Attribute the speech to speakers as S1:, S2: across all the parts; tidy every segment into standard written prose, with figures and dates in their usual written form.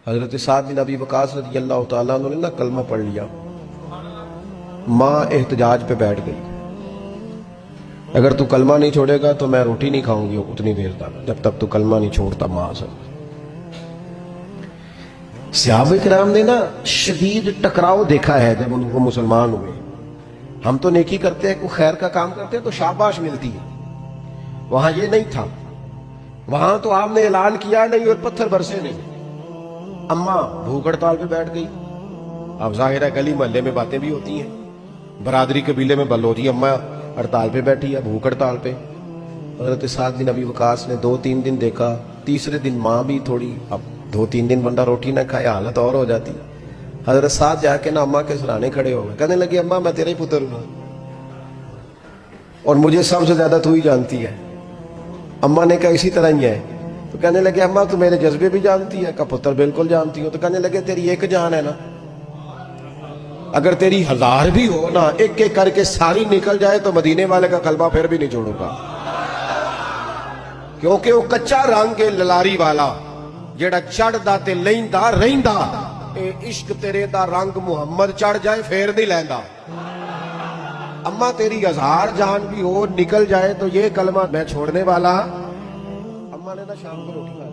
S1: حضرت سعد بن ابی وقاص رضی اللہ تعالیٰ عنہ نے کلمہ پڑھ لیا، ماں احتجاج پہ بیٹھ گئی، اگر تو کلمہ نہیں چھوڑے گا تو میں روٹی نہیں کھاؤں گی اتنی دیر تک جب تک تو کلمہ نہیں چھوڑتا ماں سے۔ صحابہ کرام نے شدید ٹکراؤ دیکھا ہے جب ان کو مسلمان ہوئے۔ ہم تو نیکی کرتے ہیں، کوئی خیر کا کام کرتے ہیں تو شاباش ملتی ہے، وہاں یہ نہیں تھا، وہاں تو آپ نے اعلان کیا نہیں اور پتھر برسے نہیں۔ اماں بھوک ہڑتال پہ بیٹھ گئی۔ اب ظاہر ہے گلی محلے میں باتیں بھی ہوتی ہیں، برادری قبیلے میں بلوچی اماں ہڑتال پہ بیٹھی ہے، بھوک ہڑتال پہ۔ حضرت سعد بن ابی وقاص نے 2-3 دن دیکھا، تیسرے دن ماں بھی تھوڑی، اب 2-3 دن بندہ روٹی نہ کھائے حالت اور ہو جاتی۔ حضرت سعد جا کے اماں کے سرانے کھڑے ہو گئے، کہنے لگے اماں میں تیرے ہی پتر ہوں اور مجھے سب سے زیادہ تو ہی جانتی ہے۔ اماں نے کہا اسی طرح ہی ہے، تو کہنے لگے اماں تو میرے جذبے بھی جانتی ہے، کہا پتر بالکل جانتی ہوں۔ تو کہنے لگے تیری ایک جان ہے نا، اگر تیری 1000 بھی ہو نا، ایک ایک کر کے ساری نکل جائے تو مدینے والے کا کلمہ پھر بھی نہیں چھوڑوں گا، کیونکہ وہ کچا رنگ ہے للاری والا جیڑا چڑھ دا تے لیندا رہندا، اے عشق تیرے دا رنگ محمد چڑھ جائے پھر نہیں لیندا۔ اماں تیری 1000 جان بھی ہو نکل جائے تو یہ کلمہ میں چھوڑنے والا۔ اماں نے شام کو روٹی کھائی،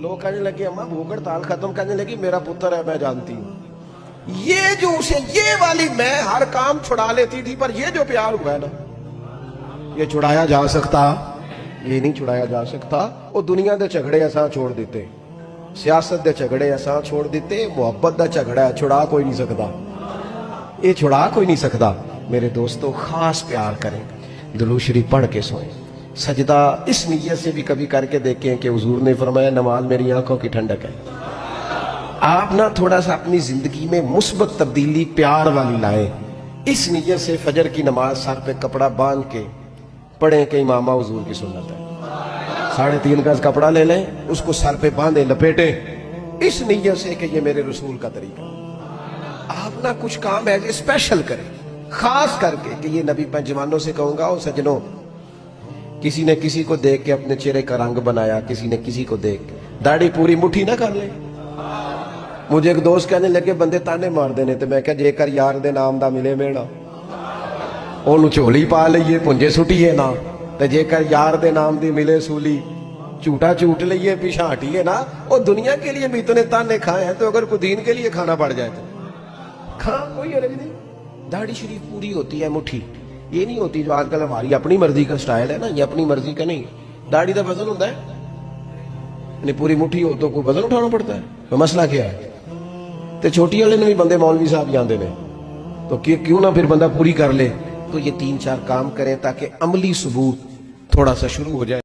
S1: لوگ کہنے لگے اماں بھوک ہڑتال ختم، کہنے لگی میرا پتر ہے میں جانتی ہوں۔ یہ جو اسے یہ والی میں ہر کام چھڑا لیتی تھی، پر یہ جو پیار ہوا ہے نا، یہ چھڑایا جا سکتا؟ یہ نہیں چھڑایا جا سکتا۔ وہ دنیا دے جھگڑے ایسا چھوڑ دیتے، سیاست دے جھگڑے ایسا چھوڑ دیتے، محبت دا جھگڑا چھڑا کوئی نہیں سکتا، یہ چھڑا کوئی نہیں سکتا۔ میرے دوستو خاص پیار کریں، درود شریف پڑھ کے سوئیں، سجدہ اس نیت سے بھی کبھی کر کے دیکھیں کہ حضور نے فرمایا نماز میری آنکھوں کی ٹھنڈک ہے۔ آپ تھوڑا سا اپنی زندگی میں مثبت تبدیلی پیار والی لائیں، اس نیت سے فجر کی نماز سر پہ کپڑا باندھ کے پڑھیں کہ امامہ حضور کی سنت ہے، 3.5 گز کپڑا لے لیں، اس کو سر پہ باندھیں لپیٹیں، اس نیت سے کہ یہ میرے رسول کا طریقہ۔ آپ کچھ کام ایسے اسپیشل کریں، خاص کر کے کہ یہ نبی میں جوانوں سے کہوں گا، او سجنوں، کسی نے کسی کو دیکھ کے اپنے چہرے کا رنگ بنایا، کسی نے کسی کو دیکھ داڑھی پوری مٹھی نہ کر لے۔ مجھے ایک دوست کہنے لگے بندے تانے مار دینے، تو میں کہا جے کر یار دے نام دا ملے میڑا انہوں چولی پا لئیے پنجے سٹیے نا، تو جے کر یار دے نام دی ملے سولی چوٹا چوٹ لئیے پیچھا ہٹیے نا۔ اور دنیا کے لیے بھی اتنے تانے کھائے ہیں، تو اگر کوئی دین کے لیے کھانا پڑ جائے تو کھا کوئی حرج نہیں۔ داڑھی شریف پوری ہوتی ہے مٹھی، یہ نہیں ہوتی جو آج کل ہماری اپنی مرضی کا سٹائل ہے نا، یہ اپنی مرضی کا نہیں۔ داڑھی کا وزن ہوتا ہے، یعنی پوری مٹھی ہو تو کوئی وزن اٹھانا پڑتا ہے، تو مسئلہ کیا ہے؟ تو چھوٹی والے نے بھی بندے مولوی صاحب جاندے نے، تو کیوں نہ پھر بندہ پوری کر لے۔ تو یہ 3-4 کام کریں تاکہ عملی ثبوت تھوڑا سا شروع ہو جائے۔